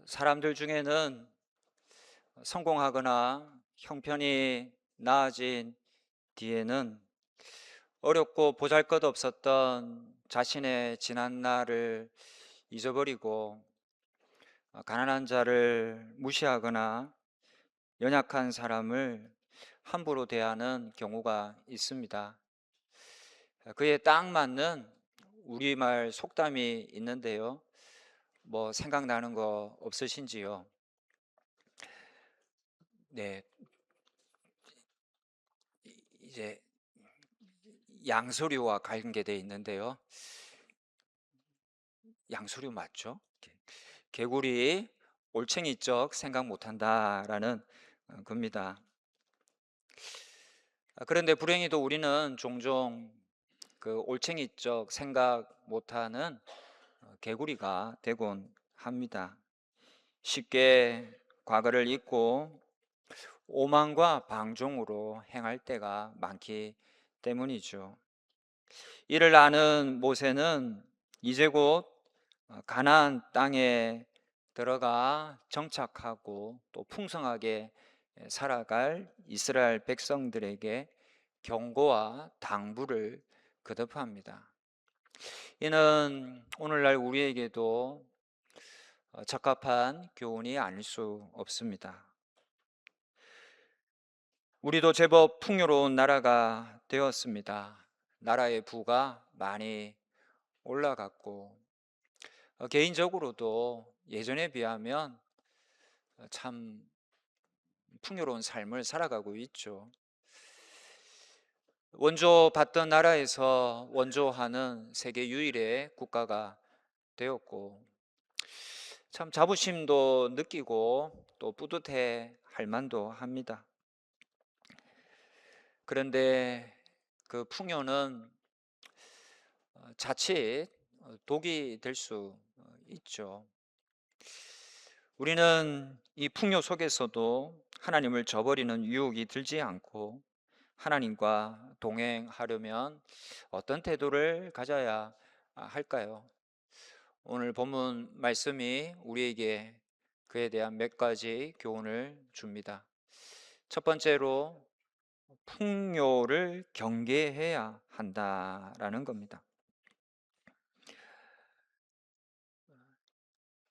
사람들 중에는 성공하거나 형편이 나아진 뒤에는 어렵고 보잘것없었던 자신의 지난 날을 잊어버리고 가난한 자를 무시하거나 연약한 사람을 함부로 대하는 경우가 있습니다. 그에 딱 맞는 우리말 속담이 있는데요. 생각나는 거 없으신지요? 네, 이제 양서류와 관계되어 있는데요. 양서류 맞죠? 개구리 올챙이적 생각 못한다라는 겁니다. 그런데 불행히도 우리는 종종 그 올챙이적 생각 못하는 개구리가 되곤 합니다. 쉽게 과거를 잊고 오만과 방종으로 행할 때가 많기 때문이죠. 이를 아는 모세는 이제 곧 가나안 땅에 들어가 정착하고 또 풍성하게 살아갈 이스라엘 백성들에게 경고와 당부를 거듭합니다. 이는 오늘날 우리에게도 적합한 교훈이 아닐 수 없습니다. 우리도 제법 풍요로운 나라가 되었습니다. 나라의 부가 많이 올라갔고 개인적으로도 예전에 비하면 참 풍요로운 삶을 살아가고 있죠. 원조받던 나라에서 원조하는 세계 유일의 국가가 되었고 참 자부심도 느끼고 또 뿌듯해 할 만도 합니다. 그런데 그 풍요는 자칫 독이 될 수 있죠. 우리는 이 풍요 속에서도 하나님을 저버리는 유혹이 들지 않고 하나님과 동행하려면 어떤 태도를 가져야 할까요? 오늘 본문 말씀이 우리에게 그에 대한 몇 가지 교훈을 줍니다. 첫 번째로 풍요를 경계해야 한다라는 겁니다.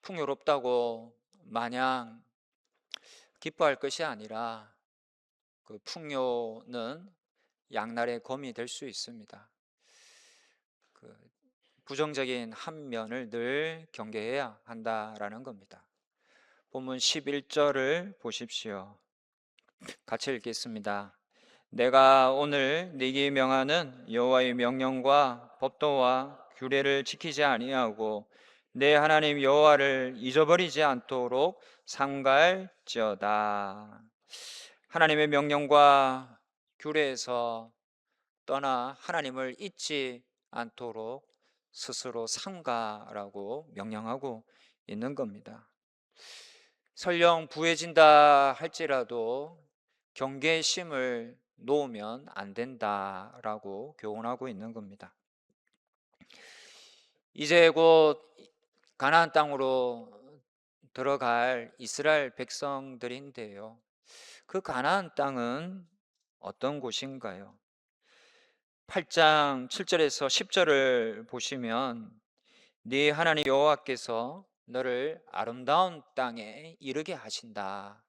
풍요롭다고 마냥 기뻐할 것이 아니라 그 풍요는 양날의 검이 될 수 있습니다. 그 부정적인 한 면을 늘 경계해야 한다라는 겁니다. 본문 11절을 보십시오. 같이 읽겠습니다. 내가 오늘 네게 명하는 여호와의 명령과 법도와 규례를 지키지 아니하고 내 하나님 여호와를 잊어버리지 않도록 삼가할지어다. 하나님의 명령과 규례에서 떠나 하나님을 잊지 않도록 스스로 삼가라고 명령하고 있는 겁니다. 설령 부해진다 할지라도 경계심을 놓으면 안 된다라고 교훈하고 있는 겁니다. 이제 곧 가나안 땅으로 들어갈 이스라엘 백성들인데요. 그 가나안 땅은 어떤 곳인가요? 8장 7절에서 10절을 보시면 네 하나님 여호와께서 너를 아름다운 땅에 이르게 하신다.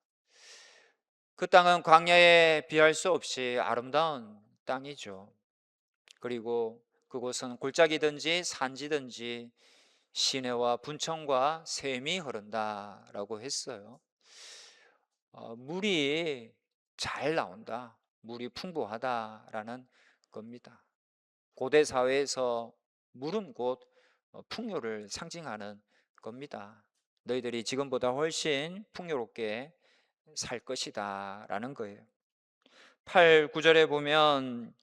그 땅은 광야에 비할 수 없이 아름다운 땅이죠. 그리고 그곳은 골짜기든지 산지든지 시내와 분청과 샘이 흐른다라고 했어요. 물이 잘 나온다, 물이 풍부하다라는 겁니다. 고대 사회에서 물은 곧 풍요를 상징하는 겁니다. 너희들이 지금보다 훨씬 풍요롭게 살 것이다 라는 거예요. 8, 9절에 보면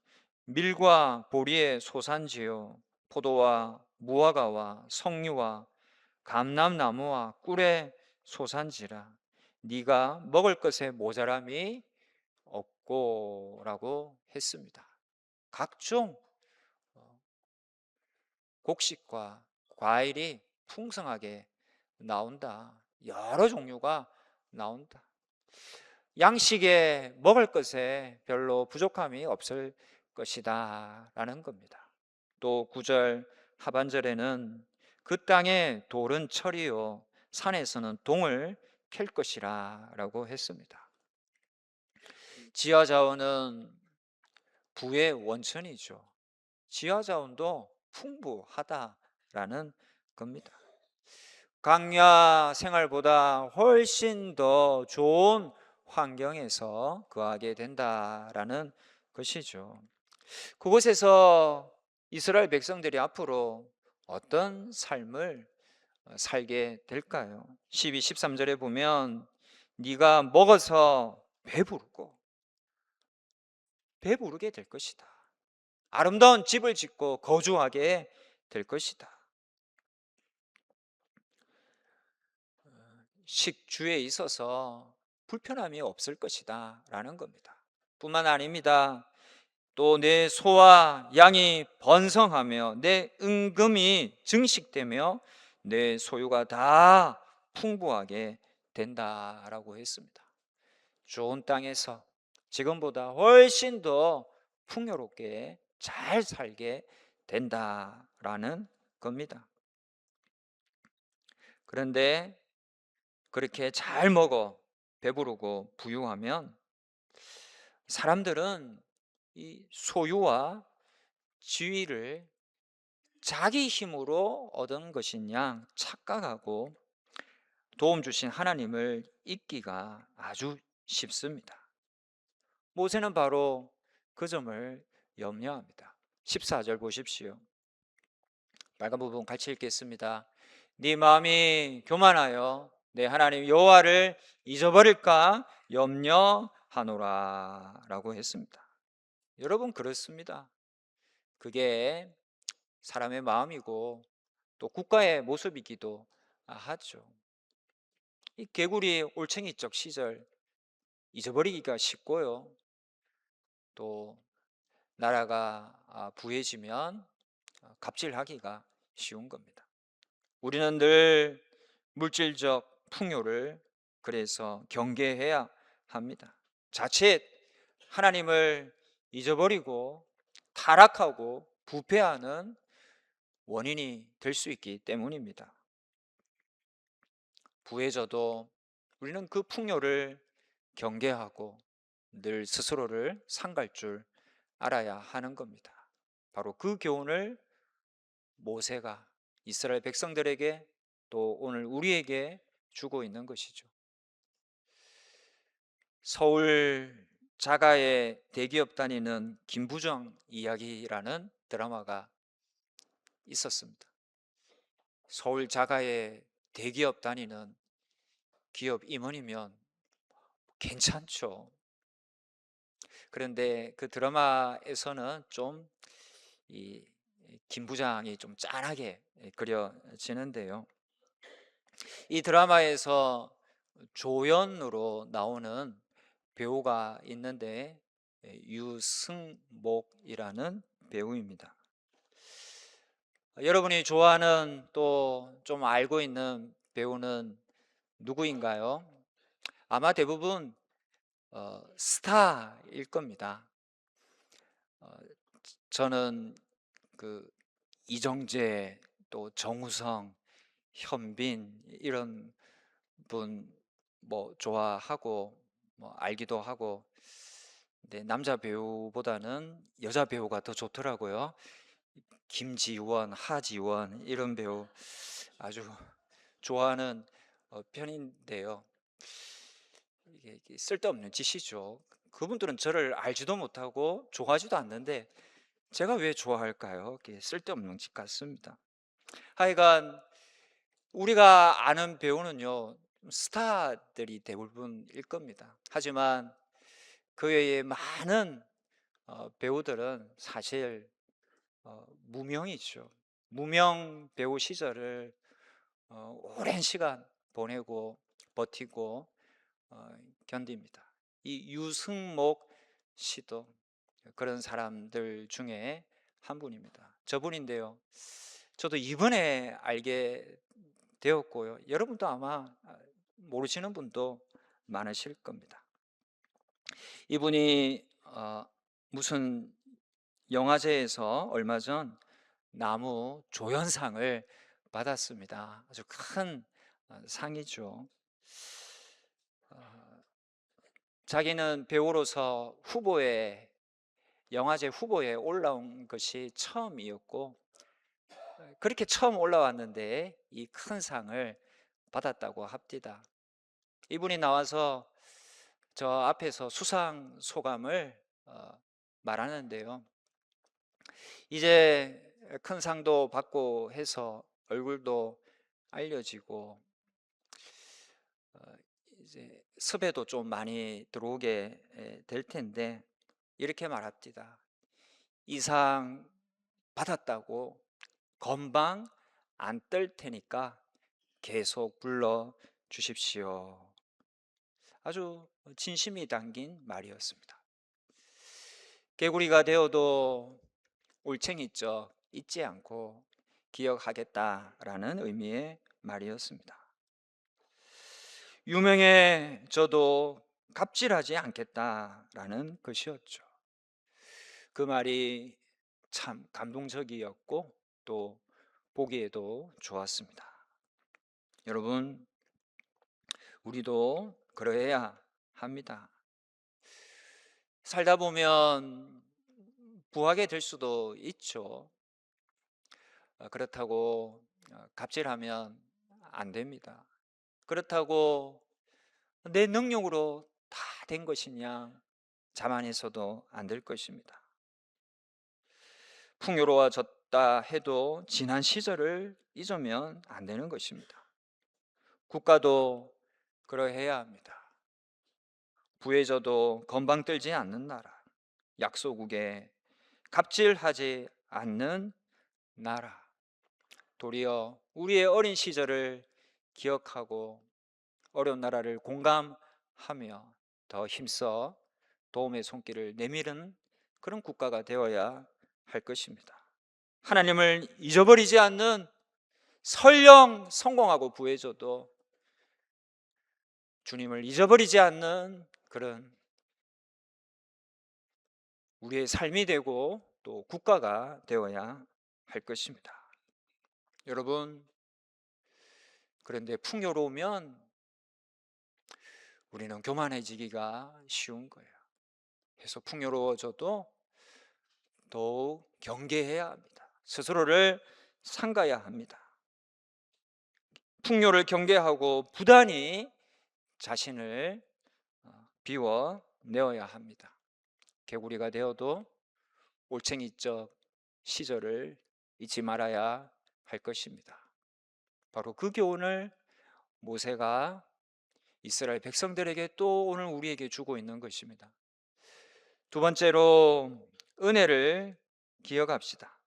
밀과 보리의 소산지요 포도와 무화과와 석류와 감람나무와 꿀의 소산지라 네가 먹을 것에 모자람이 없고 라고 했습니다. 각종 곡식과 과일이 풍성하게 나온다. 여러 종류가 나온다. 양식에 먹을 것에 별로 부족함이 없을 것이다 라는 겁니다. 또 9절 하반절에는 그 땅에 돌은 철이요 산에서는 동을 캘 것이라 라고 했습니다. 지하자원은 부의 원천이죠. 지하자원도 풍부하다라는 겁니다. 강야 생활보다 훨씬 더 좋은 환경에서 거하게 된다라는 것이죠. 그곳에서 이스라엘 백성들이 앞으로 어떤 삶을 살게 될까요? 12, 13절에 보면 네가 먹어서 배부르게 될 것이다. 아름다운 집을 짓고 거주하게 될 것이다. 식주에 있어서 불편함이 없을 것이다 라는 겁니다. 뿐만 아닙니다. 또 내 소와 양이 번성하며 내 은금이 증식되며 내 소유가 다 풍부하게 된다라고 했습니다. 좋은 땅에서 지금보다 훨씬 더 풍요롭게 잘 살게 된다라는 겁니다. 그런데 그렇게 잘 먹어 배부르고 부유하면 사람들은 이 소유와 지위를 자기 힘으로 얻은 것인 양 착각하고 도움 주신 하나님을 잊기가 아주 쉽습니다. 모세는 바로 그 점을 염려합니다. 14절 보십시오. 빨간 부분 같이 읽겠습니다. 네 마음이 교만하여 내 하나님 여호와를 잊어버릴까 염려하노라 라고 했습니다. 여러분 그렇습니다. 그게 사람의 마음이고 또 국가의 모습이기도 하죠. 이 개구리 올챙이적 시절 잊어버리기가 쉽고요. 또 나라가 부해지면 갑질하기가 쉬운 겁니다. 우리는 늘 물질적 풍요를 그래서 경계해야 합니다. 자칫 하나님을 잊어버리고 타락하고 부패하는 원인이 될 수 있기 때문입니다. 부해져도 우리는 그 풍요를 경계하고 늘 스스로를 상갈 줄 알아야 하는 겁니다. 바로 그 교훈을 모세가 이스라엘 백성들에게 또 오늘 우리에게 주고 있는 것이죠. 서울 자가의 대기업 다니는 김부정 이야기라는 드라마가 있었습니다. 서울 자가의 대기업 다니는 기업 임원이면 괜찮죠. 그런데 그 드라마에서는 좀 이 김 부장이 좀 짠하게 그려지는데요. 이 드라마에서 조연으로 나오는 배우가 있는데 유승목이라는 배우입니다. 여러분이 좋아하는 또 좀 알고 있는 배우는 누구인가요? 아마 대부분 스타일 겁니다. 저는 그 이정재 또 정우성, 현빈 이런 분 뭐 좋아하고 뭐 알기도 하고, 근데 남자 배우보다는 여자 배우가 더 좋더라고요. 김지원, 하지원 이런 배우 아주 좋아하는 편인데요. 이게 쓸데없는 짓이죠. 그분들은 저를 알지도 못하고 좋아하지도 않는데 제가 왜 좋아할까요? 이게 쓸데없는 짓 같습니다. 하여간 우리가 아는 배우는요 스타들이 대부분일 겁니다. 하지만 그 외에 많은 배우들은 사실 무명이죠. 무명 배우 시절을 오랜 시간 보내고 버티고 견딥니다. 이 유승목 씨도 그런 사람들 중에 한 분입니다. 저분인데요. 저도 이번에 알게 되었고요. 여러분도 아마 모르시는 분도 많으실 겁니다. 이분이 무슨 영화제에서 얼마 전 나무 조연상을 받았습니다. 아주 큰 상이죠. 자기는 배우로서 영화제 후보에 올라온 것이 처음이었고, 그렇게 처음 올라왔는데 이 큰 상을 받았다고 합니다. 이분이 나와서 저 앞에서 수상 소감을 말하는데요. 이제 큰 상도 받고 해서 얼굴도 알려지고 이제 섭외도 좀 많이 들어오게 될 텐데 이렇게 말합니다. 이 상 받았다고 건방 안 떨 테니까 계속 불러 주십시오. 아주 진심이 담긴 말이었습니다. 개구리가 되어도 올챙이적 잊지 않고 기억하겠다라는 의미의 말이었습니다. 유명해져도 갑질하지 않겠다라는 것이었죠. 그 말이 참 감동적이었고 또 보기에도 좋았습니다. 여러분, 우리도 그러해야 합니다. 살다 보면 부하게 될 수도 있죠. 그렇다고 갑질하면 안 됩니다. 그렇다고 내 능력으로 다 된 것이냐 자만해서도 안 될 것입니다. 풍요로워졌다 해도 지난 시절을 잊으면 안 되는 것입니다. 국가도 그러해야 합니다. 부해져도 건방 떨지 않는 나라, 약소국에 갑질하지 않는 나라, 도리어 우리의 어린 시절을 기억하고 어려운 나라를 공감하며 더 힘써 도움의 손길을 내미는 그런 국가가 되어야 할 것입니다. 하나님을 잊어버리지 않는, 설령 성공하고 부해져도 주님을 잊어버리지 않는 그런 우리의 삶이 되고 또 국가가 되어야 할 것입니다. 여러분, 그런데 풍요로우면 우리는 교만해지기가 쉬운 거예요. 그래서 풍요로워져도 더욱 경계해야 합니다. 스스로를 삼가야 합니다. 풍요를 경계하고 부단히 자신을 비워내어야 합니다. 개구리가 되어도 올챙이적 시절을 잊지 말아야 할 것입니다. 바로 그 교훈을 모세가 이스라엘 백성들에게 또 오늘 우리에게 주고 있는 것입니다. 두 번째로 은혜를 기억합시다.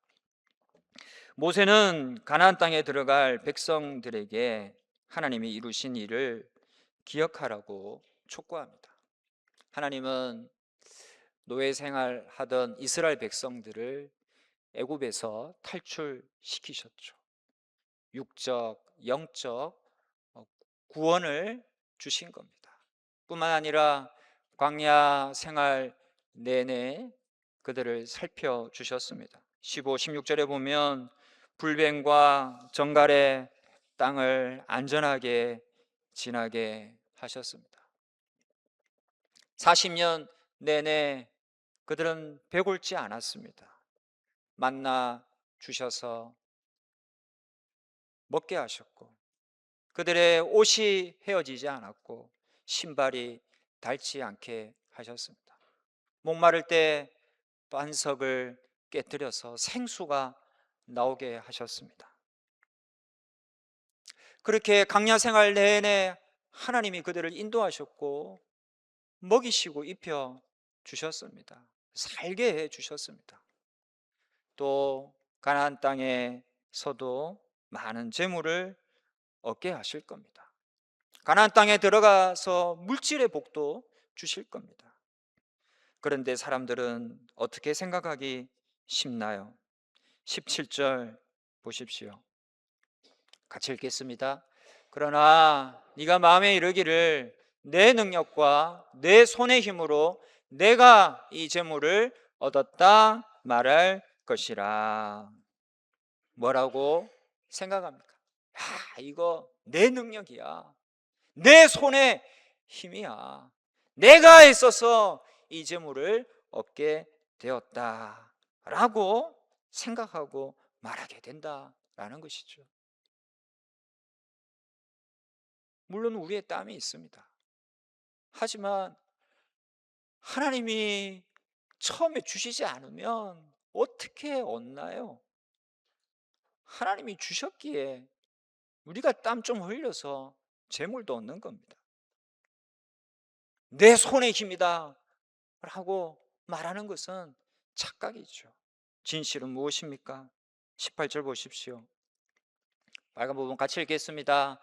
모세는 가나안 땅에 들어갈 백성들에게 하나님이 이루신 일을 기억하라고 촉구합니다. 하나님은 노예 생활하던 이스라엘 백성들을 애굽에서 탈출시키셨죠. 육적, 영적 구원을 주신 겁니다. 뿐만 아니라 광야 생활 내내 그들을 살펴주셨습니다. 15, 16절에 보면 불뱀과 정갈의 땅을 안전하게 지나게 하셨습니다. 40년 내내 그들은 배골지 않았습니다. 만나 주셔서 먹게 하셨고, 그들의 옷이 헤어지지 않았고 신발이 닳지 않게 하셨습니다. 목마를 때 반석을 깨뜨려서 생수가 나오게 하셨습니다. 그렇게 광야 생활 내내 하나님이 그들을 인도하셨고 먹이시고 입혀 주셨습니다. 살게 해 주셨습니다. 또 가나안 땅에서도 많은 재물을 얻게 하실 겁니다. 가나안 땅에 들어가서 물질의 복도 주실 겁니다. 그런데 사람들은 어떻게 생각하기 쉽나요? 17절 보십시오. 같이 읽겠습니다. 그러나 네가 마음에 이르기를 내 능력과 내 손의 힘으로 내가 이 재물을 얻었다 말할 것이라. 뭐라고 생각합니까? 이거 내 능력이야. 내 손의 힘이야. 내가 있어서 이 재물을 얻게 되었다 라고 생각하고 말하게 된다라는 것이죠. 물론 우리의 땀이 있습니다. 하지만 하나님이 처음에 주시지 않으면 어떻게 얻나요? 하나님이 주셨기에 우리가 땀 좀 흘려서 재물도 얻는 겁니다. 내 손의 힘이다 라고 말하는 것은 착각이죠. 진실은 무엇입니까? 18절 보십시오. 빨간 부분 같이 읽겠습니다.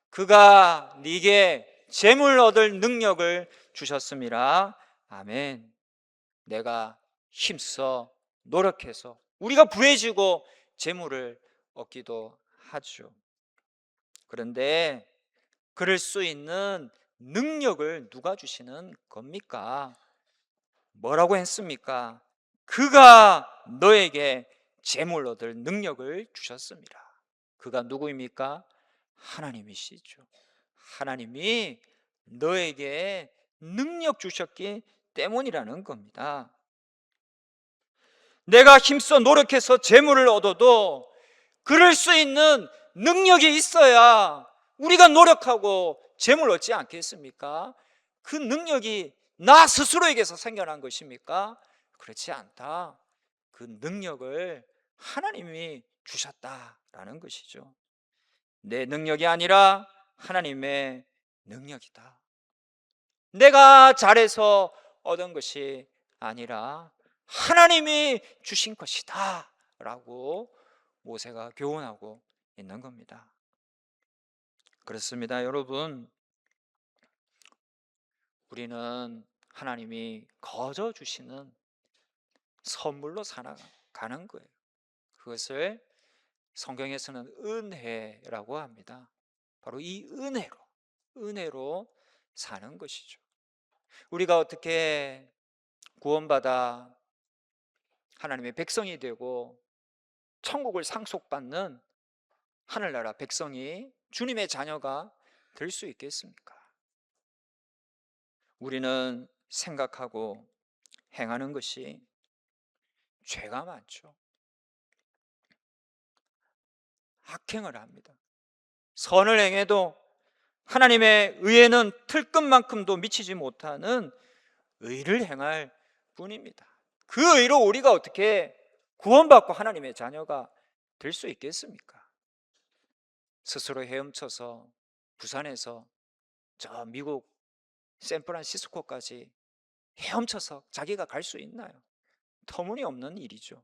그가 네게 재물 얻을 능력을 주셨음이라. 아멘. 내가 힘써 노력해서 우리가 부해지고 재물을 얻기도 하죠. 그런데 그럴 수 있는 능력을 누가 주시는 겁니까? 뭐라고 했습니까? 그가 너에게 재물 얻을 능력을 주셨습니다. 그가 누구입니까? 하나님이시죠. 하나님이 너에게 능력 주셨기 때문이라는 겁니다. 내가 힘써 노력해서 재물을 얻어도 그럴 수 있는 능력이 있어야 우리가 노력하고 재물 얻지 않겠습니까? 그 능력이 나 스스로에게서 생겨난 것입니까? 그렇지 않다. 그 능력을 하나님이 주셨다라는 것이죠. 내 능력이 아니라 하나님의 능력이다. 내가 잘해서 얻은 것이 아니라 하나님이 주신 것이다 라고 모세가 교훈하고 있는 겁니다. 그렇습니다, 여러분. 우리는 하나님이 거저 주시는 선물로 살아가는 거예요. 그것을 성경에서는 은혜라고 합니다. 바로 이 은혜로 사는 것이죠. 우리가 어떻게 구원받아 하나님의 백성이 되고 천국을 상속받는 하늘나라 백성이 주님의 자녀가 될 수 있겠습니까? 우리는 생각하고 행하는 것이 죄가 많죠. 악행을 합니다. 선을 행해도 하나님의 의에는 틀끝만큼도 미치지 못하는 의를 행할 뿐입니다. 그 의로 우리가 어떻게 구원받고 하나님의 자녀가 될 수 있겠습니까? 스스로 헤엄쳐서 부산에서 저 미국 샌프란시스코까지 헤엄쳐서 자기가 갈 수 있나요? 터무니없는 일이죠.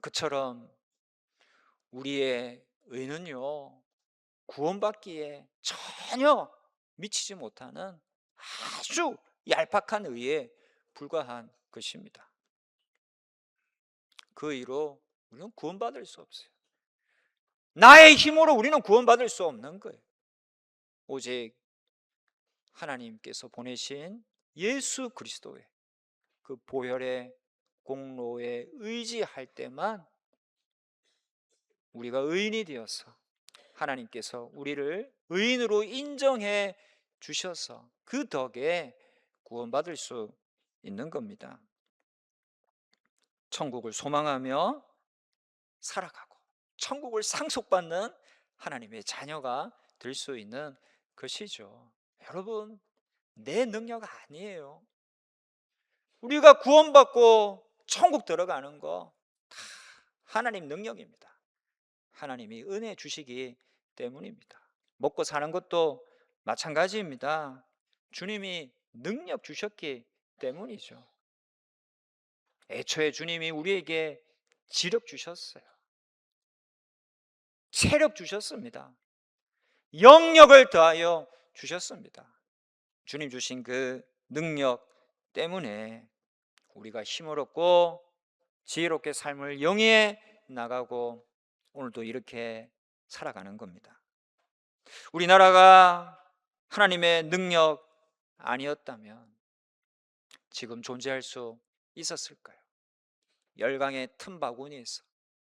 그처럼 우리의 의는요, 구원받기에 전혀 미치지 못하는 아주 얄팍한 의에 불과한 것입니다. 그 의로 우리는 구원받을 수 없어요. 나의 힘으로 우리는 구원받을 수 없는 거예요. 오직 하나님께서 보내신 예수 그리스도의 그 보혈의 공로에 의지할 때만 우리가 의인이 되어서 하나님께서 우리를 의인으로 인정해 주셔서 그 덕에 구원받을 수 있는 겁니다. 천국을 소망하며 살아가고 천국을 상속받는 하나님의 자녀가 될 수 있는 것이죠. 여러분, 내 능력 아니에요. 우리가 구원받고 천국 들어가는 거 다 하나님 능력입니다. 하나님이 은혜 주시기 때문입니다. 먹고 사는 것도 마찬가지입니다. 주님이 능력 주셨기 때문이죠. 애초에 주님이 우리에게 지력 주셨어요. 체력 주셨습니다. 영력을 더하여 주셨습니다. 주님 주신 그 능력 때문에 우리가 힘을 얻고 지혜롭게 삶을 영위해 나가고 오늘도 이렇게 살아가는 겁니다. 우리나라가 하나님의 능력 아니었다면 지금 존재할 수 있었을까요? 열강의 틈바구니에서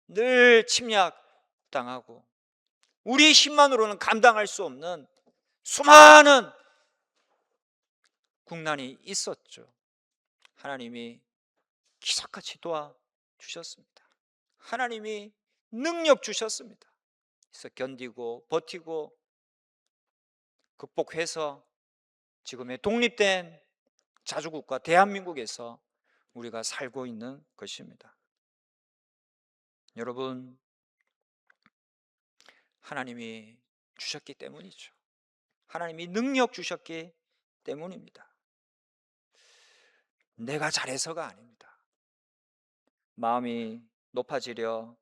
늘 침략당하고 우리 힘만으로는 감당할 수 없는 수많은 국난이 있었죠. 하나님이 기적같이 도와주셨습니다. 하나님이 능력 주셨습니다. 그래서 견디고 버티고 극복해서 지금의 독립된 자주국가 대한민국에서 우리가 살고 있는 것입니다. 여러분, 하나님이 주셨기 때문이죠. 하나님이 능력 주셨기 때문입니다. 내가 잘해서가 아닙니다. 마음이 높아지려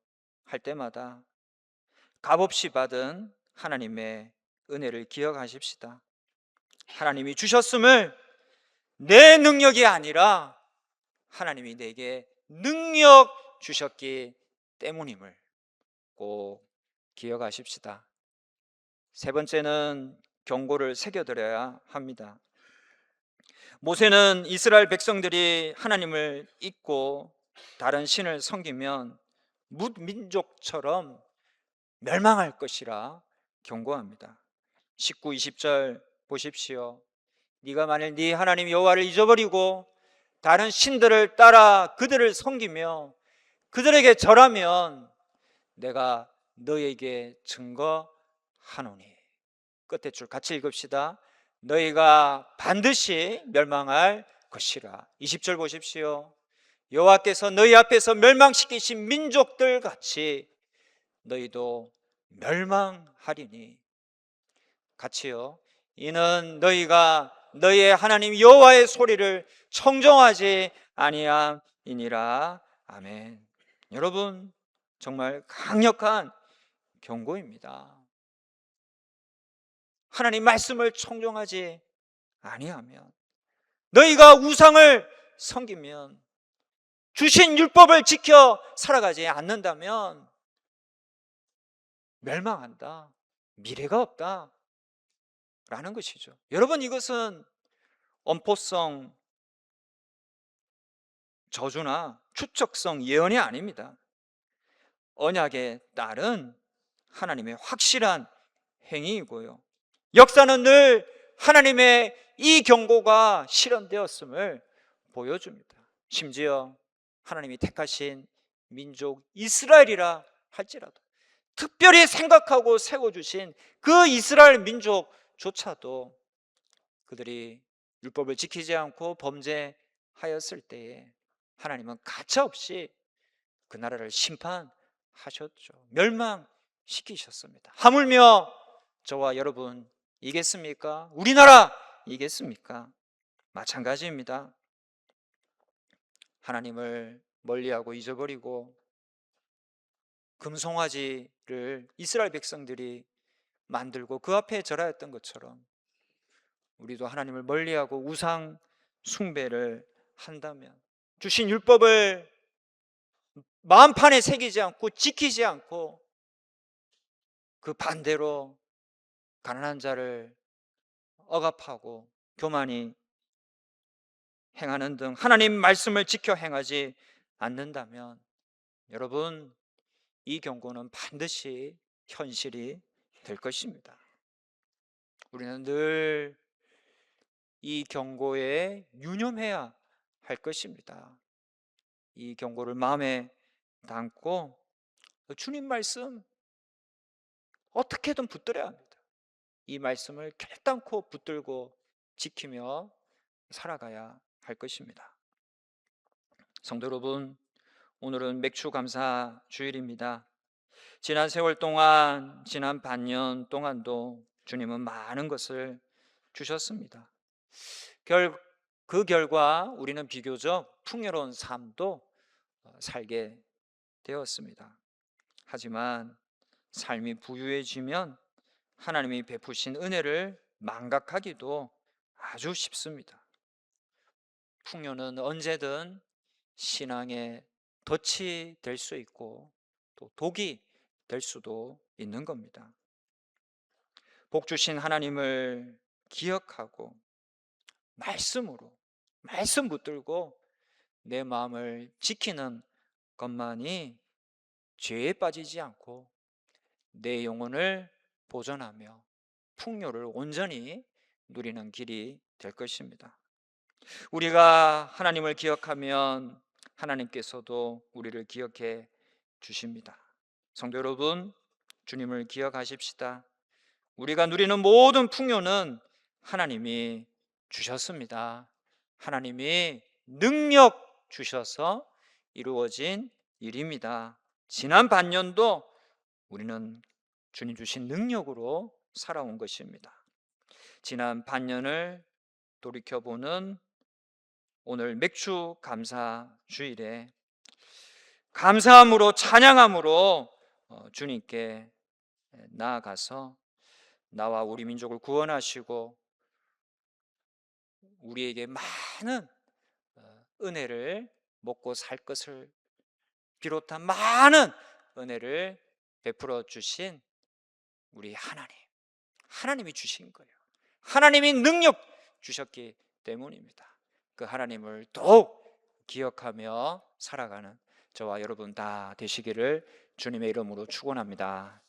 할 때마다 값없이 받은 하나님의 은혜를 기억하십시다. 하나님이 주셨음을 내 능력이 아니라 하나님이 내게 능력 주셨기 때문임을 꼭 기억하십시다. 세 번째는 경고를 새겨드려야 합니다. 모세는 이스라엘 백성들이 하나님을 잊고 다른 신을 섬기면 뭇민족처럼 멸망할 것이라 경고합니다. 19, 20절 보십시오. 네가 만일 네 하나님 여호와를 잊어버리고 다른 신들을 따라 그들을 섬기며 그들에게 절하면 내가 너에게 증거하노니. 끝에 줄 같이 읽읍시다. 너희가 반드시 멸망할 것이라. 20절 보십시오. 여호와께서 너희 앞에서 멸망시키신 민족들 같이 너희도 멸망하리니. 같이요. 이는 너희가 너희의 하나님 여호와의 소리를 청정하지 아니함이니라. 아멘. 여러분, 정말 강력한 경고입니다. 하나님 말씀을 청정하지 아니하면, 너희가 우상을 섬기면, 주신 율법을 지켜 살아가지 않는다면 멸망한다, 미래가 없다 라는 것이죠. 여러분, 이것은 엄포성 저주나 추측성 예언이 아닙니다. 언약에 따른 하나님의 확실한 행위이고요, 역사는 늘 하나님의 이 경고가 실현되었음을 보여줍니다. 심지어 하나님이 택하신 민족 이스라엘이라 할지라도, 특별히 생각하고 세워주신 그 이스라엘 민족조차도 그들이 율법을 지키지 않고 범죄하였을 때에 하나님은 가차없이 그 나라를 심판하셨죠. 멸망시키셨습니다. 하물며 저와 여러분 이겠습니까? 우리나라 이겠습니까? 마찬가지입니다. 하나님을 멀리하고 잊어버리고 금송아지를 이스라엘 백성들이 만들고 그 앞에 절하였던 것처럼 우리도 하나님을 멀리하고 우상 숭배를 한다면, 주신 율법을 마음판에 새기지 않고 지키지 않고 그 반대로 가난한 자를 억압하고 교만히 행하는 등 하나님 말씀을 지켜 행하지 않는다면, 여러분, 이 경고는 반드시 현실이 될 것입니다. 우리는 늘 이 경고에 유념해야 할 것입니다. 이 경고를 마음에 담고 주님 말씀 어떻게든 붙들어야 합니다. 이 말씀을 결단코 붙들고 지키며 살아가야 할 것입니다. 성도 여러분, 오늘은 맥주감사 주일입니다. 지난 세월 동안, 지난 반년 동안도 주님은 많은 것을 주셨습니다. 그 결과 우리는 비교적 풍요로운 삶도 살게 되었습니다. 하지만 삶이 부유해지면 하나님이 베푸신 은혜를 망각하기도 아주 쉽습니다. 풍요는 언제든 신앙의 덫이 될 수 있고 또 독이 될 수도 있는 겁니다. 복 주신 하나님을 기억하고 말씀 붙들고 내 마음을 지키는 것만이 죄에 빠지지 않고 내 영혼을 보존하며 풍요를 온전히 누리는 길이 될 것입니다. 우리가 하나님을 기억하면 하나님께서도 우리를 기억해 주십니다. 성도 여러분, 주님을 기억하십시다. 우리가 누리는 모든 풍요는 하나님이 주셨습니다. 하나님이 능력 주셔서 이루어진 일입니다. 지난 반년도 우리는 주님 주신 능력으로 살아온 것입니다. 지난 반년을 돌이켜보는 오늘 맥주 감사 주일에 감사함으로 찬양함으로 주님께 나아가서 나와 우리 민족을 구원하시고 우리에게 많은 은혜를 먹고 살 것을 비롯한 많은 은혜를 베풀어 주신 우리 하나님이 주신 거예요. 하나님이 능력 주셨기 때문입니다. 그 하나님을 더욱 기억하며 살아가는 저와 여러분 다 되시기를 주님의 이름으로 축원합니다.